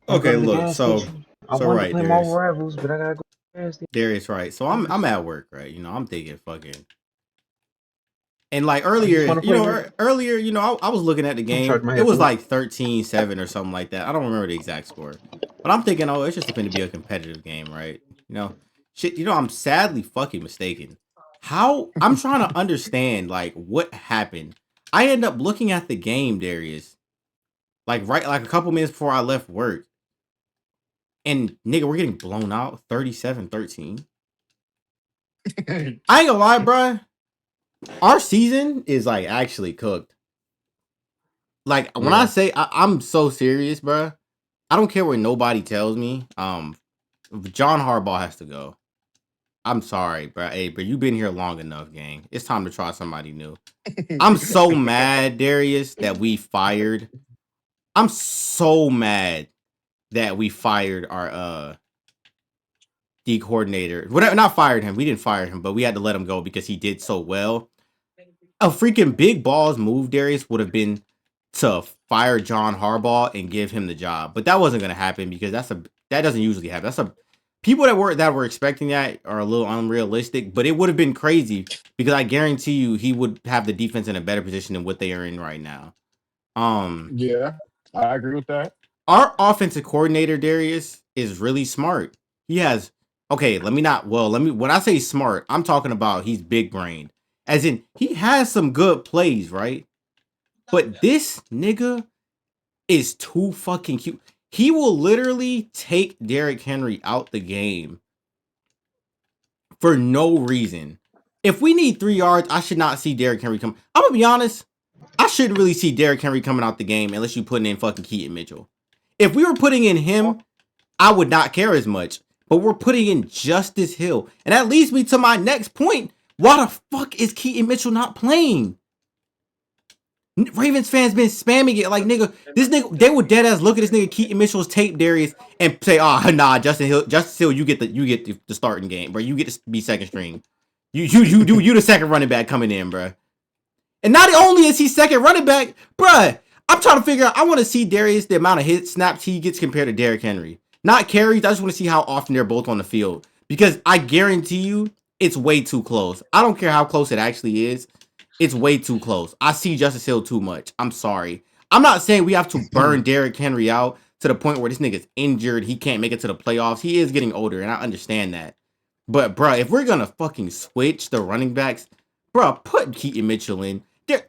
I go Okay, to the look, gas so station. I so wanted to right, play Darius. Marvel Rivals, but I gotta go to the gas station. Darius, right. So I'm at work, right? You know, I'm thinking fucking and like I just earlier, want to play that. earlier, I was looking at the I'm game. charging my It was headphones. like 13-7 or something like that. I don't remember the exact score. But I'm thinking, oh, it's just going to be a competitive game, right? You know, shit, I'm sadly fucking mistaken. How I'm trying to understand like what happened. I end up looking at the game, Darius, like a couple minutes before I left work. And nigga, we're getting blown out 37-13. I ain't gonna lie, bruh. Our season is like actually cooked. Like when I Yeah. say I'm so serious, bruh. I don't care what nobody tells me. John Harbaugh has to go. I'm sorry, bro. Hey, but you've been here long enough, gang. It's time to try somebody new. I'm so mad, Darius, that we fired. I'm so mad that we fired our D coordinator. Whatever, not fired him. We didn't fire him, but we had to let him go because he did so well. A freaking big balls move, Darius, would have been to fire John Harbaugh and give him the job, but that wasn't going to happen because that doesn't usually happen. That's a people that were expecting that are a little unrealistic, but it would have been crazy because I guarantee you he would have the defense in a better position than what they are in right now. Yeah, I agree with that. Our offensive coordinator Darius is really smart. He has okay. When I say smart, I'm talking about he's big brained, as in he has some good plays, right? But this nigga is too fucking cute. He will literally take Derrick Henry out the game for no reason. If we need 3 yards, I should not see Derrick Henry come. I'm gonna be honest. I shouldn't really see Derrick Henry coming out the game unless you putting in fucking Keaton Mitchell. If we were putting in him, I would not care as much. But we're putting in Justice Hill. And that leads me to my next point. Why the fuck is Keaton Mitchell not playing? Ravens fans been spamming it like nigga. This nigga, they would dead ass look at this nigga Keaton Mitchell's tape, Darius, and say, "Oh nah, Justice Hill, you get the starting game, bro. You get to be second string. You the second running back coming in, bro. And not only is he second running back, bro. I'm trying to figure out. I want to see Darius the amount of hit snaps he gets compared to Derrick Henry. Not carries. I just want to see how often they're both on the field because I guarantee you it's way too close. I don't care how close it actually is. It's way too close. I see Justice Hill too much. I'm sorry. I'm not saying we have to burn Derrick Henry out to the point where this nigga's injured. He can't make it to the playoffs. He is getting older, and I understand that. But, bro, if we're going to fucking switch the running backs, bro, put Keaton Mitchell in. Let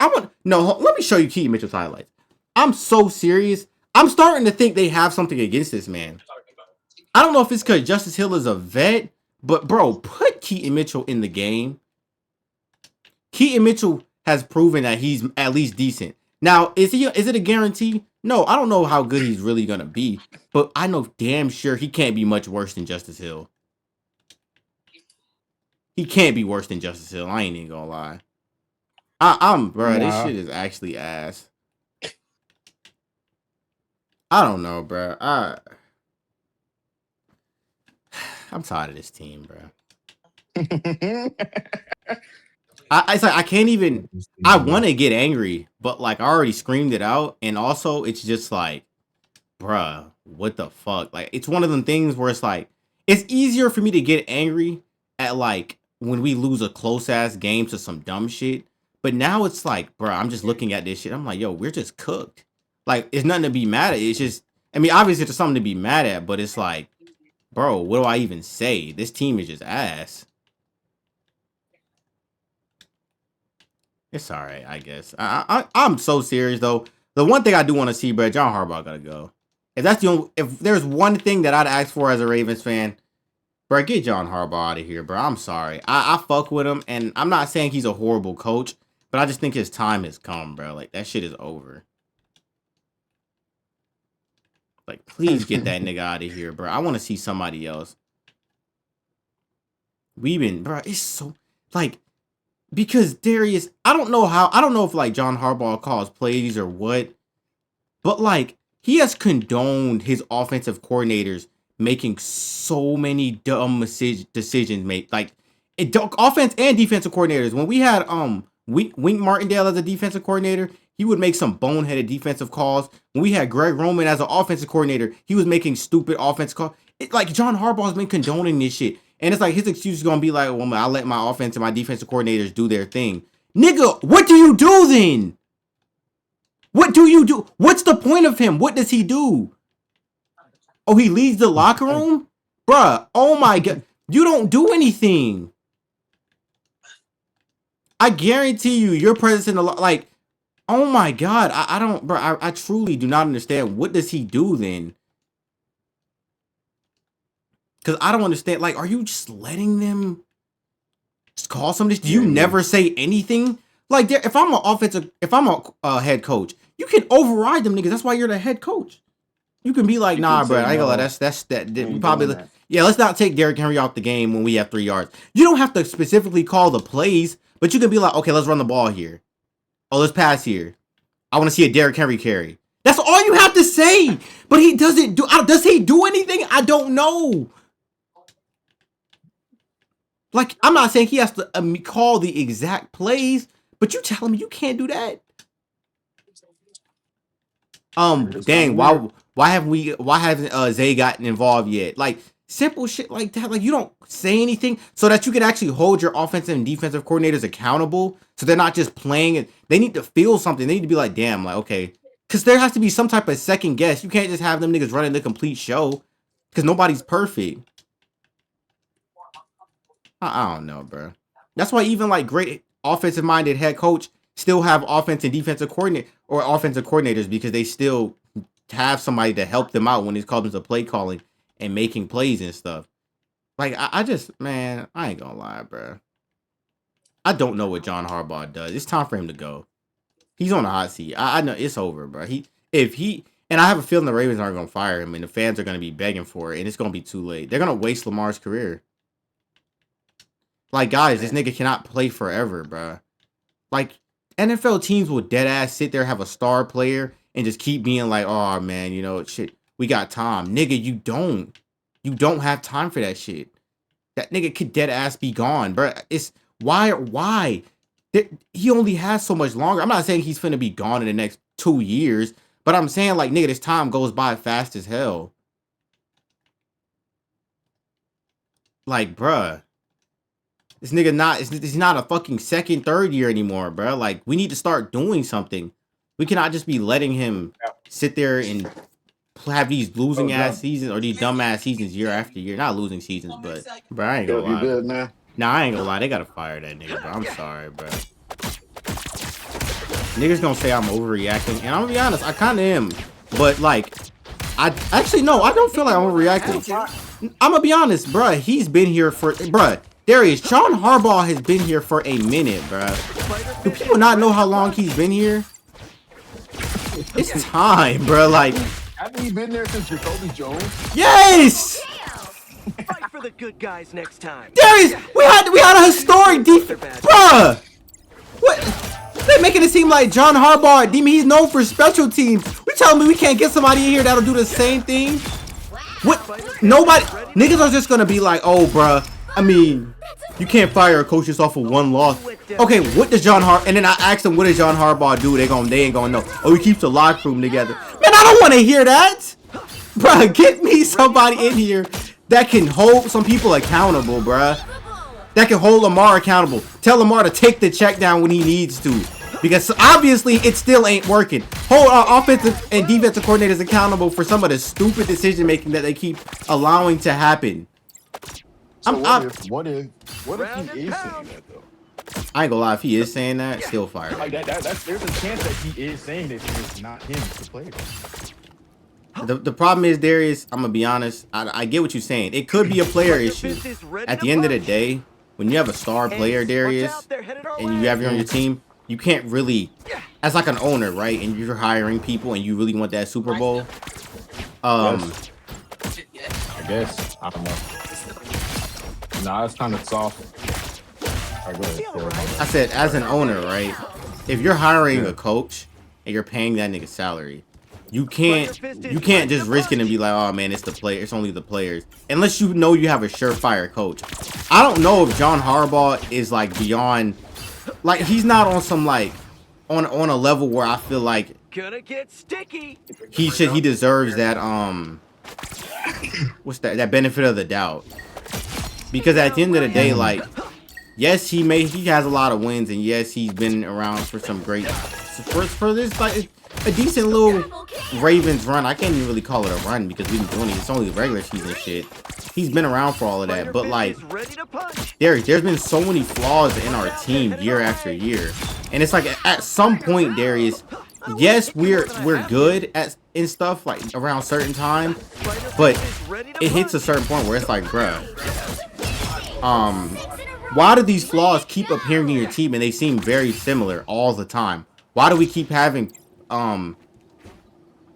me show you Keaton Mitchell's highlights. I'm so serious. I'm starting to think they have something against this man. I don't know if it's because Justice Hill is a vet, but, bro, put Keaton Mitchell in the game. Keaton Mitchell has proven that he's at least decent. Now, is it a guarantee? No, I don't know how good he's really gonna be, but I know damn sure he can't be much worse than Justice Hill. He can't be worse than Justice Hill. I ain't even gonna lie. Bro, this shit is actually ass. I don't know, bro. I'm tired of this team, bro. It's like I can't even. I want to get angry, but like I already screamed it out, and also it's just like, bruh, what the fuck? Like it's one of them things where it's like it's easier for me to get angry at like when we lose a close ass game to some dumb shit, but now it's like, bruh, I'm just looking at this shit. I'm like, yo, we're just cooked. Like it's nothing to be mad at. It's just, I mean, obviously there's something to be mad at, but it's like, bro, what do I even say? This team is just ass. It's all right, I guess. I'm so serious though. The one thing I do want to see, bro, John Harbaugh gotta go. If there's one thing that I'd ask for as a Ravens fan, bro, get John Harbaugh out of here, bro. I'm sorry. I fuck with him, and I'm not saying he's a horrible coach, but I just think his time has come, bro. Like that shit is over. Like, please get that nigga out of here, bro. I want to see somebody else. Bro, it's so like. Because Darius, I don't know if like John Harbaugh calls plays or what, but like he has condoned his offensive coordinators making so many dumb decisions made like offense and defensive coordinators. When we had Wink Martindale as a defensive coordinator, He would make some boneheaded defensive calls. When we had Greg Roman as an offensive coordinator, he was making stupid offensive calls. Like, John Harbaugh's been condoning this shit. And it's like, his excuse is going to be like, well, I'll let my offense and my defensive coordinators do their thing. Nigga, what do you do then? What do you do? What's the point of him? What does he do? Oh, he leaves the locker room? Bruh, oh my God. You don't do anything. I guarantee you, your presence in the like, oh my God, I don't, bro. I truly do not understand. What does he do then? Because I don't understand. Like, are you just letting them just call some of this? Do you never say anything? Like, if I'm a head coach, you can override them niggas. That's why you're the head coach. You can be like, nah, bro. I ain't gonna lie. That's we probably. Yeah, let's not take Derrick Henry off the game when we have 3 yards. You don't have to specifically call the plays, but you can be like, okay, let's run the ball here. Oh, let's pass here. I want to see a Derrick Henry carry. That's all you have to say. But he doesn't do. Does he do anything? I don't know. Like, I'm not saying he has to call the exact plays, but you telling me you can't do that? Dang, why haven't Zay gotten involved yet? Like, simple shit like that. Like, you don't say anything so that you can actually hold your offensive and defensive coordinators accountable, so they're not just playing it. They need to feel something. They need to be like, damn, like, okay. Because there has to be some type of second guess. You can't just have them niggas running the complete show, because nobody's perfect. I don't know, bro. That's why even like great offensive-minded head coach still have offense and defensive coordinate or offensive coordinators, because they still have somebody to help them out when it comes to play calling and making plays and stuff. Like, I just, man, I ain't gonna lie, bro. I don't know what John Harbaugh does. It's time for him to go. He's on the hot seat. I know it's over, bro. And I have a feeling the Ravens aren't gonna fire him, and the fans are gonna be begging for it, and it's gonna be too late. They're gonna waste Lamar's career. Like, guys, this nigga cannot play forever, bro. Like, NFL teams will dead ass sit there, have a star player, and just keep being like, oh man, you know, shit, we got time. Nigga, you don't. You don't have time for that shit. That nigga could dead ass be gone, bro. It's why? He only has so much longer. I'm not saying he's finna be gone in the next 2 years, but I'm saying, like, nigga, this time goes by fast as hell. Like, bruh. This nigga he's not a fucking second, third year anymore, bro. Like, we need to start doing something. We cannot just be letting him sit there and have these losing ass seasons or these dumb ass seasons year after year. Not losing seasons, but bro, I ain't gonna lie. Good, man. Nah, I ain't gonna lie. They gotta fire that nigga, bro. I'm sorry, bro. Niggas gonna say I'm overreacting, and I'm gonna be honest, I kind of am. But like, I actually no, I don't feel like I'm overreacting. I'm gonna be honest, bro. He's been here for, bro. Darius, John Harbaugh has been here for a minute, bro. Do people not know how long he's been here? It's time, bro. Like, haven't you been there since Jacoby Jones? Yes. Fight for the good guys next time. Darius, we had a historic defense, bruh. What? They making it seem like John Harbaugh, he's known for special teams. We telling me we can't get somebody in here that'll do the same thing? What? Nobody, niggas are just gonna be like, oh, bruh. I mean, you can't fire a coach just off of one loss. Okay, what does John Harbaugh? And then I asked them, what does John Harbaugh do? They ain't gonna know. Oh, he keeps the locker room together. Man, I don't want to hear that, bruh. Get me somebody in here that can hold some people accountable, bruh. That can hold Lamar accountable. Tell Lamar to take the check down when he needs to, because obviously it still ain't working. Hold our offensive and defensive coordinators accountable for some of the stupid decision making that they keep allowing to happen. So what if he is saying that though? I ain't gonna lie, if he is saying that, still fire. Like there's a chance that he is saying this and it's not him, it's the player. The problem is, Darius, I'm gonna be honest, I get what you're saying. It could be a player issue. At the end of the day, when you have a star player, Darius, and you have on your team, you can't really, as like an owner, right? And you're hiring people and you really want that Super Bowl. I guess. I don't know. Nah, it's kind of soft. I said, as an owner, right? If you're hiring a coach and you're paying that nigga salary, you can't just risk it and be like, oh man, it's the player, it's only the players. Unless you know you have a surefire coach. I don't know if John Harbaugh is like beyond, like he's not on some like on a level where I feel like Gonna get sticky. he deserves that what's that benefit of the doubt. Because at the end of the day, like, yes, he has a lot of wins, and yes, he's been around for some great for this like a decent little Ravens run. I can't even really call it a run because we've been doing it. It's only regular season shit. He's been around for all of that, but like, there's been so many flaws in our team year after year, and it's like at some point, Darius, yes, we're good in stuff like around certain time, but it hits a certain point where it's like, bruh, why do these flaws keep appearing in your team and they seem very similar all the time? Why do we keep having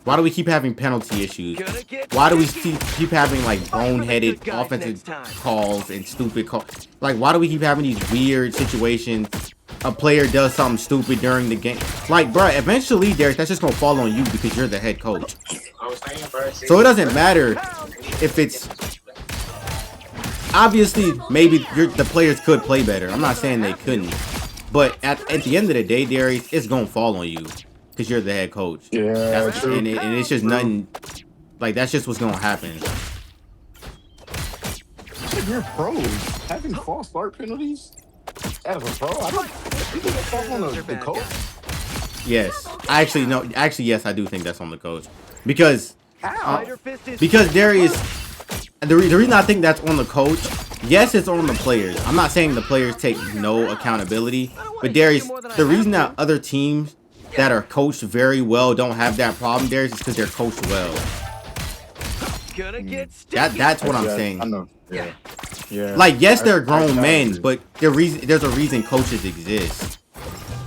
penalty issues? Why do we keep having like boneheaded offensive calls and stupid calls? Like, why do we keep having these weird situations? A player does something stupid during the game. Like, bro, eventually, Derek, that's just gonna fall on you because you're the head coach. So it doesn't matter if it's obviously maybe the players could play better. I'm not saying they couldn't, but at the end of the day, Darius, it's gonna fall on you because you're the head coach. Yeah, true. And it's just nothing. Like, that's just what's gonna happen. You're pros. Having false start penalties as a pro, I don't think that's on the coach. Yes, yes, I do think that's on the coach because Darius. The reason I think that's on the coach, yes, it's on the players. I'm not saying the players take no accountability, but Darius, the reason that other teams that are coached very well don't have that problem, Darius, is because they're coached well. That's what I'm saying. I know. Yeah. Like, yes, they're grown men, but there's a reason coaches exist.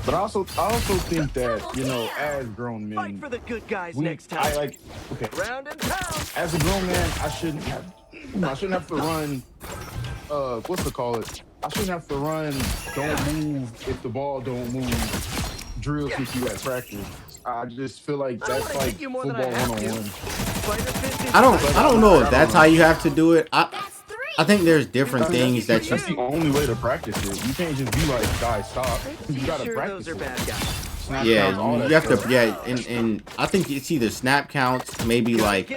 But I also think that, you know, as grown men, Fight for the good guys next time. Okay. Round and pound. As a grown man, I shouldn't have to run. What's to call it? I shouldn't have to run. Don't move if the ball don't move. Drills with you at practice. I just feel like that's like football 101. I don't know if that's how you have to do it. I think there's different things that you. That's the only way to practice it. You can't just be like, guys, stop. You gotta practice it. Yeah, you have to. Yeah, and I think it's either snap counts, maybe like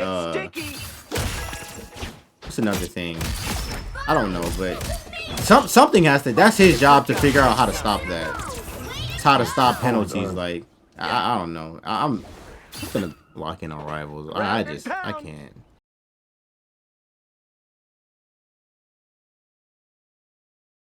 what's another thing? I don't know, but something has to. That's his job to figure out how to stop that. It's how to stop penalties. Like, I don't know. I'm gonna lock in on rivals. I can't.